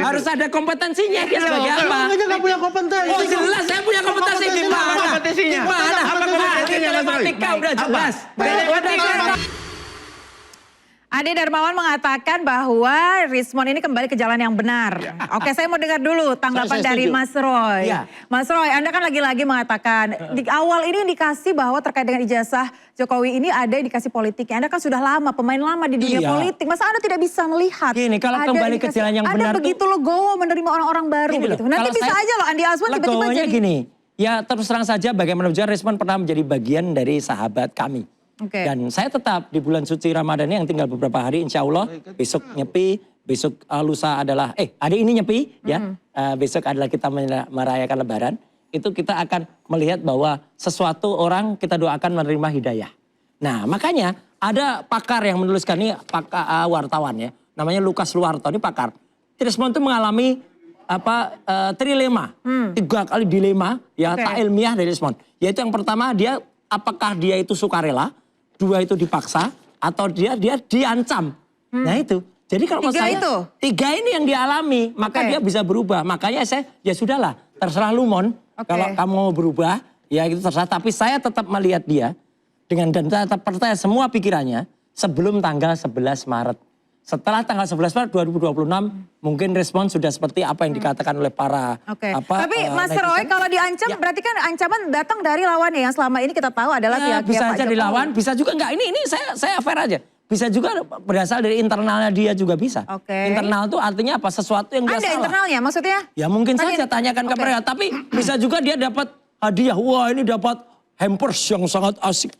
Harus ada kompetensinya dia sebagai apa? Aja nggak punya kompetensi. Oh jelas saya punya kompetensi di mana? Kompetisinya. Gimana? Apa kompetisinya, Mas Roy? Matematika udah jelas. Ade Darmawan mengatakan bahwa Rismon ini kembali ke jalan yang benar. Oke, saya mau dengar dulu tanggapan Saya dari setuju. Mas Roy. Ya. Mas Roy, Anda kan lagi-lagi mengatakan di awal ini indikasi bahwa terkait dengan ijazah Jokowi ini ada indikasi politiknya. Anda kan sudah lama, pemain lama di dunia Iya. politik. Masa Anda tidak bisa melihat? Gini, kalau ada kembali ke indikasi- jalan yang benar Anda tuh- begitu legowo menerima orang-orang baru Gini loh, gitu. Nanti kalau bisa saya aja loh Andi Azwan tiba-tiba legowonya jadi. gini, ya terus terang saja bagaimana juga Rismon pernah menjadi bagian dari sahabat kami. Oke. Dan saya tetap di bulan suci Ramadan ini yang tinggal beberapa hari insya Allah besok nyepi, besok lusa adalah, hari ini nyepi ya, besok adalah kita merayakan lebaran. Itu kita akan melihat bahwa sesuatu orang kita doakan menerima hidayah. Nah makanya ada pakar yang menuliskan ini, pakar wartawan ya, namanya Lukas Luarto, ini pakar. Rismon itu mengalami trilema, 3 kali dilema ya, Oke. tak ilmiah dari Rismon. Yaitu yang pertama dia, apakah dia itu sukarela, 2 itu dipaksa, atau dia diancam. Nah itu. Jadi kalau menurut 3 saya, itu? 3 ini yang dialami, maka Oke. dia bisa berubah. Makanya saya, ya sudahlah, terserah lu Mon. Oke. Kalau kamu mau berubah, ya itu terserah. Tapi saya tetap melihat dia, dan saya tetap percaya semua pikirannya, sebelum tanggal 11 Maret. Setelah tanggal 11 Maret 2026, mungkin respon sudah seperti apa yang dikatakan oleh para Oke. Tapi Mas netizen. Roy kalau diancam Ya. berarti kan ancaman datang dari lawannya yang selama ini kita tahu adalah Ya, pihak bisa Pak aja Jokowi. dilawan, bisa juga enggak. Ini saya fair aja. Bisa juga berasal dari internalnya dia juga bisa. Oke. Internal itu artinya apa? Sesuatu yang dia Ada salah. internalnya maksudnya? Ya mungkin Tanya- saja tanyakan ke Oke. mereka. Tapi bisa juga dia dapat hadiah. Wah ini dapat hampers yang sangat asik.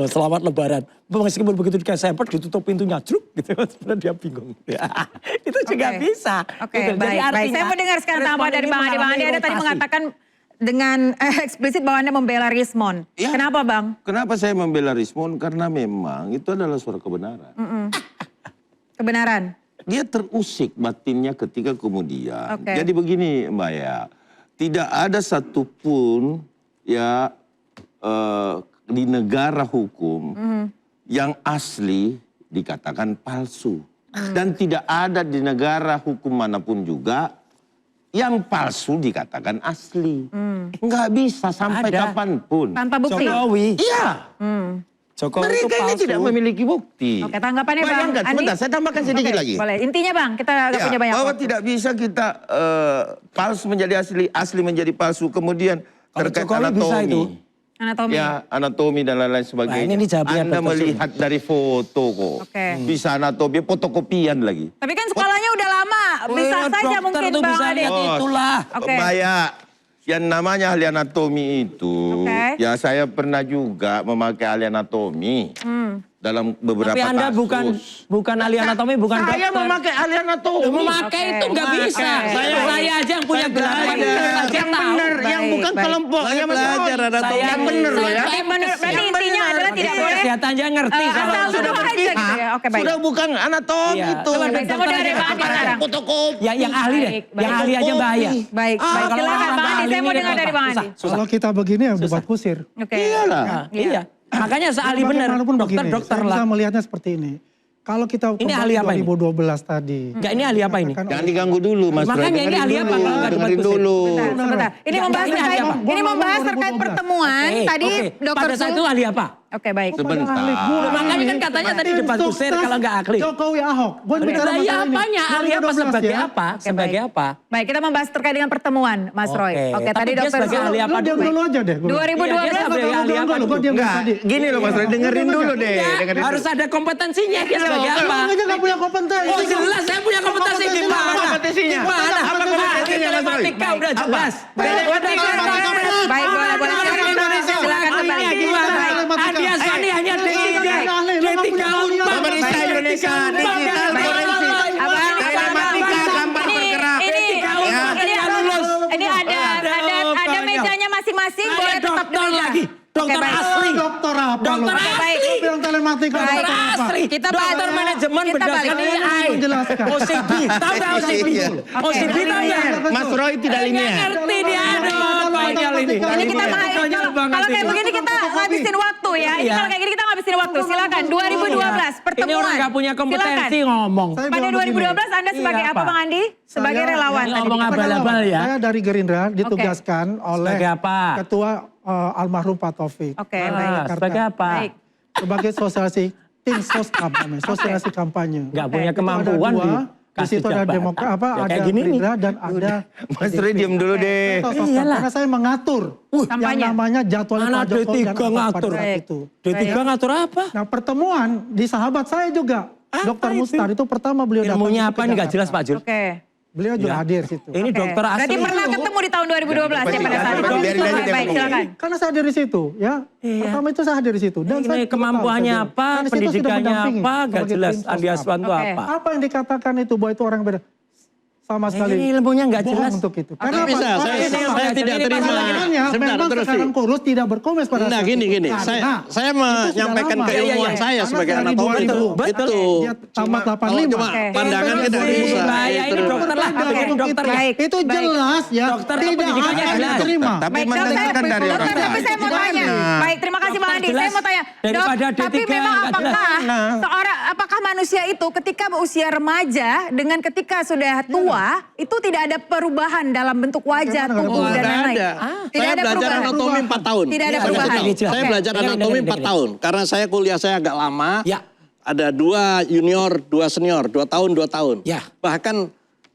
Selamat lebaran. Meskipun begitu dikasih hampers ditutup pintunya. Truk gitu. Sebenarnya dia bingung. Ya, itu juga Oke. bisa. Oke, Gitu. Jadi baik. artinya, Saya mau dengar sekarang tanggapan respon dari ini Bang Andi. Bang Andi ada tadi mengalami mengatakan dengan eksplisit bahwa Anda membela Rismon. Ya. Kenapa Bang? Kenapa saya membela Rismon? Karena memang itu adalah suara kebenaran. Kebenaran. Dia terusik batinnya ketika kemudian. Oke. Jadi begini Mbak ya, tidak ada satupun ya di negara hukum yang asli dikatakan palsu. Dan tidak ada di negara hukum manapun juga yang palsu dikatakan asli. Nggak bisa sampai Ada. kapanpun. Tanpa bukti. Jokowi. Iya. Jokowi itu Mereka ini palsu. tidak memiliki bukti. Oke, tanggapannya Bang Bayangkan, Andi. sebentar, saya tambahkan sedikit Oke, lagi. Boleh. Intinya Bang, kita nggak Ya, punya banyak bahwa waktu. tidak bisa kita palsu menjadi asli, asli menjadi palsu. Kemudian Kalau terkait Jokowi bisa anatomi. itu. Anatomi. Ya, anatomi dan lain-lain sebagainya. Nah, ini dijawabnya Anda Dr. melihat dari foto kok. Oke. Bisa anatomi, fotokopian lagi. Tapi kan sekolahnya udah lama. Bisa Oh, saja dokter mungkin tuh Bang bisa Andi. lihat itulah. Oke. Mbak, yang namanya ahli anatomi itu, Oke. ya saya pernah juga memakai ahli anatomi dalam beberapa Tapi Anda kasus. bukan ahli anatomi, bukan Saya dokter. memakai ahli anatomi. Memakai Oke. itu nggak bisa. Oke. Saya aja yang punya gelar Yang dokter aja yang tahu. benar, yang Baik, bukan baik. kelompok. Saya Yang belajar anatomi. Yang benar loh ya. Berarti Yang intinya benar. adalah tidak Iya. boleh Kesehatan aja ngerti. asal kalau- sudah aja gitu ya. Oke, baik. Sudah bukan anatomi Iya. itu. Coba Baik, saya mau dengar dari Bang Andi sekarang. Fotokopi. yang ahli deh. Baik, Yang baik. ahli aja bahaya. Baik, baik. kalau Silakan orang Bang Andi. ahli Saya mau ini dengar dari Bang susah. Andi. Kalau kita begini ya debat kusir. Oke. Iyalah. Iya. Makanya seahli benar. Bagaimanapun begini, Dokter saya bisa lah. melihatnya seperti ini. Kalau kita Ini kembali ahli apa ini? 2012 tadi. Enggak, ini ahli apa ini? Katakan Jangan diganggu dulu Mas Roy. Makanya ini Dengerin ahli apa dulu, kalau nggak debat dengerin kusir? dulu. Sebentar. Ini Enggak, membahas ini ahli terkait apa? ini membahas terkait 2012. pertemuan. Oke, Tadi oke. Dokter Pada saat itu ahli apa? Oke, baik. Sebentar. Loh, makanya kan katanya tadi debat kusir kalau nggak ahli. Jokowi Ahok. Gue bicara Lah, masalah ya ini. apanya? Ahli apa 2012 sebagai ya. apa? Oke, Sebagai baik. apa? Baik, kita membahas terkait dengan pertemuan, Mas Roy. Oke, Tapi tadi dia Dokter sebagai ahli apa Lu diam dulu? dulu aja deh. 2012 Iya, dia sebagai ahli apa Gue dulu? diam Enggak, tadi. gini loh Mas Roy, dengerin dulu deh. Iya, dengerin harus dulu. ada kompetensinya dia sebagai apa? Orang aja nggak punya kompetensi. Oh jelas saya punya kompetensi di mana? Apa kompetisinya? Di mana? Apa kompetisinya, Mas Roy? Matematika udah Apa? jelas. Baik, boleh. Silakan kembali. Gimana? Baik. Hadiah Sani hanya D3 Pemerintah Indonesia, digital forensik. Telematika, gambar bergerak. Ini ada mejanya masing-masing, boleh tetap dokter duduk. lagi. Dokter Oke, baik. asli. Dokter apa? Dokter lu? baik. Lu bilang telematika. Baik. Dokter apa? Asli. Kita Dokter balik. manajemen Kita berdasarkan balik. AI. Menjelaskan. OCB. Tahu nggak OCB? Iya. OCB tahu nggak? Mas Roy tidak Nggak linear. ngerti dia. Aduh, konyol ini. Ini kita Konyol banget kalau kayak ini. begini kita ngabisin waktu ya. Ini Iya. kalau kayak gini kita ngabisin waktu. Silakan 2012 pertemuan. Ini orang nggak punya kompetensi Silakan. ngomong. Saya Pada bilang begini. 2012 Anda sebagai Iya, apa Pak. Bang Andi? sebagai relawan tadi. ngomong abal-abal ya. Saya dari Gerindra ditugaskan oleh Sebagai apa? Ketua almarhum Pak Taufik. Oke, Ah, baik. sebagai apa? Baik. Sebagai sosialisasi tim soskam namanya, sosialisasi kampanye. Nggak punya Itu kemampuan ada dua, di dikasih situ ada jabatan. Demokrat, Ya, ada kayak gini nih. Gerindra dan ada Mas Roy diam dulu deh. Soskam. Iyalah. Karena saya mengatur yang Kampanye. namanya jadwal Mana Pak Jokowi dan D3 apa ngatur? pada saat Baik. itu. D3 ngatur apa? Nah pertemuan di sahabat saya juga, Apa Dr. itu? Mustar itu pertama beliau datang Ilmunya ke apa nih nggak jelas Jakarta. Pak Jul. Oke. Beliau juga Ya. hadir situ. Ini Oke. dokter asli. Berarti pernah ketemu di tahun 2012 ya pada saat itu. Biarin aja dia Baik, ngomong. silakan. Karena saya hadir di situ, ya. Iya. Pertama itu saya hadir di situ. Dan Ini saya kemampuannya tahu, apa, saya bilang. Dan di situ sudah pendidikannya mendampingi apa, nggak sebagai jelas. tim Andi soskam. Aswan itu Oke. apa? Apa yang dikatakan itu bahwa itu orang beda? Sama sekali. Ini ilmunya nggak bohong jelas. untuk itu. Tapi bisa, saya tidak terima. Makanya Sebentar, memang terus sekarang nih. kurus tidak berkomis pada Nah saat gini, itu. gini. Karena Saya itu sudah menyampaikan lama. keilmuan Iya, saya Karena sebagai dari anatomi 2000, itu. betul. Dia tamat Kalau 85. cuma Oke. pandangannya dari Bahaya ini itu. dokter lah. Oke. Jadi dokter ya. Baik. Itu jelas ya. Dokter tidak pendidikannya akan jelas. diterima. Tapi Baik, mendengarkan dari orang dokter, tapi lain. saya mau tanya. Baik, terima kasih Bang Andi. Saya mau tanya, Dok, Daripada tapi D3 memang nggak jelas. apakah manusia itu ketika usia remaja dengan ketika sudah tua itu tidak ada perubahan dalam bentuk wajah, Gimana, tubuh Oh, dan nggak lain-lain? ada. Tidak Saya ada belajar perubahan. anatomi 4 tahun. Tidak ada Iya, perubahan. betul. Saya Oke. belajar Dengerin, anatomi dengerin, 4 tahun. Karena saya kuliah saya agak lama. Ya. Ada 2 junior, 2 senior. 2 tahun, 2 tahun. Ya. Bahkan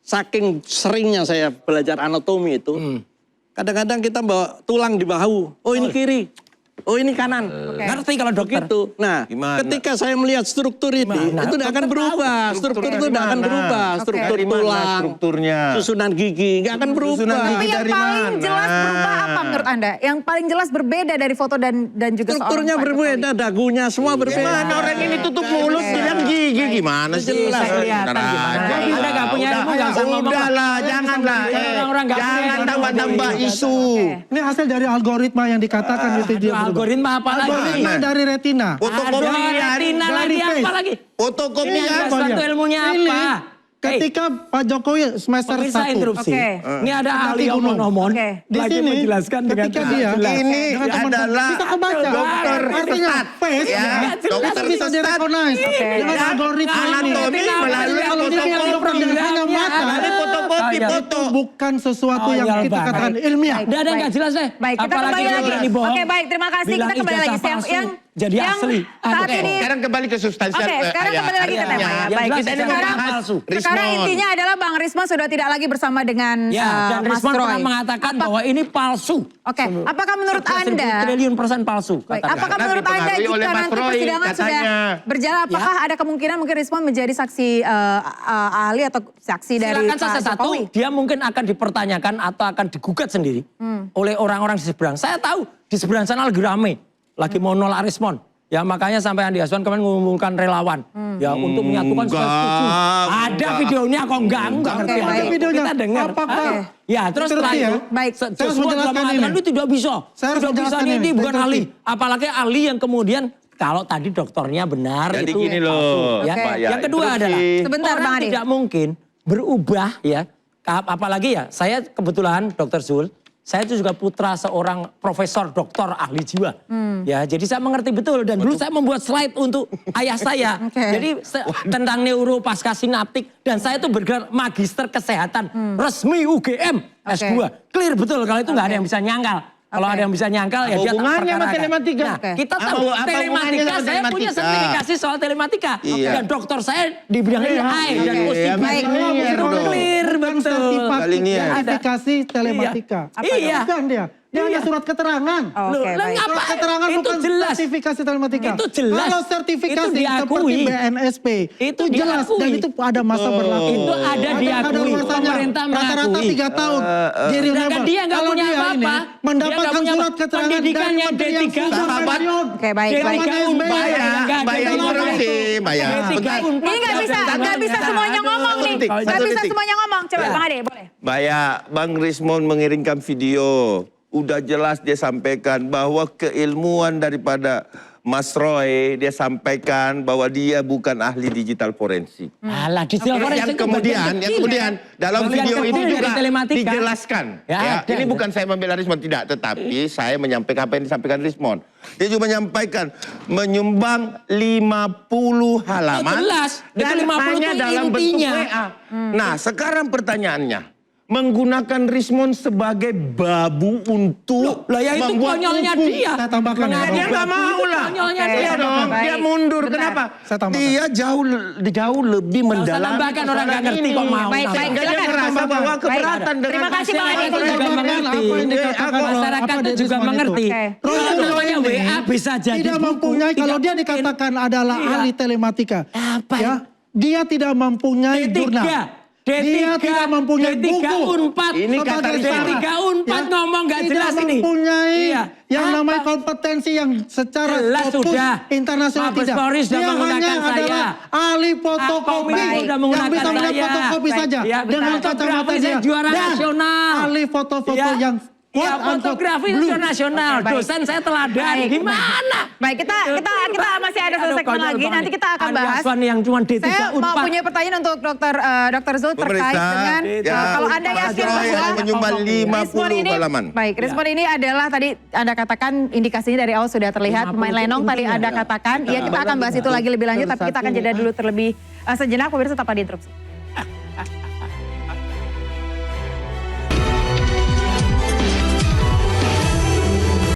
saking seringnya saya belajar anatomi itu. Kadang-kadang kita bawa tulang di bahu. Oh ini kiri. Oh ini kanan. Ngerti kalau dokter. Begitu. Nah, Gimana? ketika saya melihat struktur ini, Gimana? itu tidak akan berubah. Struktur itu tidak akan berubah. Struktur Dari mana tulang, strukturnya? susunan gigi, nggak akan berubah. Susunan Tapi gigi yang dari paling mana? jelas berubah apa menurut Anda? Yang paling jelas berbeda dari foto dan juga Strukturnya seorang Pak berbeda, dagunya semua berbeda. Gimana orang ini tutup mulut bilang gigi gimana sih? Jelas. Kelihatan gimana. Anda nggak punya ilmu, nggak usah ngomong. Udahlah, janganlah. Orang-orang nggak punya Jangan ilmu. tambah-tambah isu. Ini hasil dari algoritma yang dikatakan itu dia berubah. Algoritma apa lagi? Algoritma dari retina. Ada Fotokopian. retina lagi Dari apa face. lagi? Fotokopian. Ini ada Apa suatu dia? ilmunya Ini apa? Ketika Pak Jokowi semester Pemirsa 1. interupsi. Oke. Ini ada ahli gunung. omon-omon. Oke. Di Lagi sini, menjelaskan dengan ketika dia jelas. Ini dengan teman-teman, adalah bisa kebaca. dokter Artinya face ya. itu Dokter bisa sesat. direkognize dengan Dan algoritma ini. anatomi melalui Kalau dilihat dokter dengan hanya mata, Melalui fotokopi Oh, iya. foto. itu bukan sesuatu yang Konyol kita banget. katakan ilmiah. Udah ada nggak jelas deh. Baik, kita Apalagi kembali dia lagi. berani bohong. Oke, baik, terima kasih. Bilang Kita kembali ijazah lagi. palsu, jadi yang asli. saat Oke. ini Sekarang kembali ke substansial. Oke, sekarang kembali lagi ke tema ya. Yang Baik, jelas kita ini sekarang, membahas palsu. sekarang Rismon. intinya adalah Bang Risma sudah tidak lagi bersama dengan Ya, dan Mas Rismon Roy. pernah mengatakan bahwa ini palsu. Oke, apakah menurut 11.000 Anda, triliun persen palsu. baik, katakan. apakah Karena menurut Anda dipengaruhi oleh jika Mas nanti Roy, persidangan sudah katanya. berjalan, apakah ada kemungkinan mungkin Risma menjadi saksi ahli atau saksi dari Silakan Pak saja satu, Jokowi? dia mungkin akan dipertanyakan atau akan digugat sendiri oleh orang-orang di seberang. Saya tahu di seberang sana lagi rame, lagi mau nolak Rismon. Ya makanya sampai Andi Aswan kemarin mengumumkan relawan ya untuk menyatukan Enggak, setuju. Ada enggak. videonya kok enggak ngerti. Oke, aja. baik. Videonya. Kita dengar. Apakah- Ya terus Terus setelah ya, itu, baik. Saya harus Joshua juga menjelaskan mengatakan ini. itu tidak bisa. Saya harus Tidak bisa menjelaskan ini ini. bukan Interupsi. ahli. Apalagi ahli yang kemudian kalau tadi dokternya benar Jadi itu gini loh, palsu, ya. Pak, ya, Yang kedua interupsi. adalah Sebentar, orang Bang Adi. tidak mungkin berubah ya. Apalagi ya saya kebetulan Dr. Zul, saya itu juga putra seorang profesor doktor ahli jiwa. Ya, jadi saya mengerti betul dan dulu saya membuat slide untuk ayah saya. Oke. Jadi tentang neuro pasca sinaptik dan saya itu bergelar magister kesehatan resmi UGM S2. Clear betul kalau itu nggak ada yang bisa nyangkal. Kalau Oke. ada yang bisa nyangkal ya Apa dia tak hubungannya sama perkarakan. telematika? Nah, Oke. kita tahu Apa hubungannya telematika, sama saya punya telematika? sertifikasi soal telematika. Iya. Dan dokter saya di bidang AI dan Iya, OCD. baik. Itu Dong. clear betul. Kali ini ya. Sertifikasi telematika. Iya. Bukan dia. Dia hanya surat keterangan. Oh, Loh, Oke, lah, baik. ngapa? Surat keterangan Itu bukan jelas. sertifikasi telematika. Itu jelas. Kalau sertifikasi Itu diakui. seperti BNSP, Itu jelas diakui. dan itu ada masa berlaku. Itu ada diakui. masanya. Pemerintah Rata-rata mengakui. 3 tahun. Jadi Sedangkan remember, dia nggak kalau punya dia apa-apa. ini Dia mendapatkan nggak punya surat keterangan dari pendidikannya menteri yang D3 sudah Sahabat. pensiun. Oke, baik, D3 baik. Unpad, Ya, nggak ada Bayar hubungannya. interupsi, bayar. D3 Bentar. Unpad, Ini nggak bisa hubungannya. semuanya ngomong nih. detik, Nggak satu bisa detik. semuanya ngomong. Coba Ya. Bang Ade, boleh. Bang Rismon mengirimkan video. Udah jelas dia sampaikan bahwa keilmuan daripada Mas Roy dia sampaikan bahwa dia bukan ahli digital forensik. Alah, digital forensik itu Yang bagian kemudian dalam Bagian video kecil itu dari juga telematika. dijelaskan. Ya, Ya, ada. ini bukan saya membela Rismon, tidak, tetapi saya menyampaikan apa yang disampaikan Rismon. Dia juga menyampaikan menyumbang 50 halaman jelas. Itu dan 50 hanya itu dalam bentuk intinya. WA. Nah, sekarang pertanyaannya, menggunakan Rismon sebagai babu untuk Lah ya itu membuat konyolnya hukum. dia. Saya tambahkan ya, Mengadu Dia nggak babu mau itu lah. Konyolnya Oke. dia Iya dong, Baik. dia mundur. Benar. Kenapa? Saya tambahkan. Dia jauh lebih Nggak usah mendalam. nambahkan, orang nggak ngerti kok mau. Baik, baik. Dia Silakan. merasa bahwa keberatan dengan Terima kasih, Bang Adi. Masyarakat juga mengerti. Apa yang dikatakan oleh- Masyarakat apa itu juga Rismon itu? mengerti. Oke. Kalau namanya ini WA bisa jadi tidak buku, mempunyai, tidak kalau dia mungkin. dikatakan adalah Iya. ahli telematika, Apa ya, dia tidak mempunyai jurnal. Dia tidak mempunyai D3 buku. Unpad. Ini kata sebagai Rismon. D3 Unpad Ya. ngomong nggak jelas Tidak ini. mempunyai Iya. yang Apa? namanya kompetensi yang secara Jelas fokus sudah. internasional Mabes tidak. Polri sudah Dia menggunakan hanya saya. adalah ahli fotokopi Kominfo sudah yang menggunakan bisa melihat saya. fotokopi Baik. saja Ya, dengan betul. kacamata Fotografi dia. saya juara Dan nasional. ahli foto-foto Ya. yang Ya, fotografi itu blue. nasional. Oke, baik. Dosen saya teladan. Baik. Gimana? Baik, kita masih ada satu segmen lagi. Nanti kita akan bahas. yang cuma D3 Saya mau Unpad. punya pertanyaan untuk Dr. Zul terkait Pemerintah, dengan ya, kalau Anda Mas yakin Roy bahwa hanya menyumbang respon 50 ini, halaman. baik, respon ini adalah tadi Anda katakan indikasinya dari awal sudah terlihat 50 pemain itu lenong tadi intinya. Anda katakan. Ya kita akan bahas itu lagi lebih lanjut, tapi kita akan jeda dulu terlebih sejenak. Pemirsa tetap di interupsi.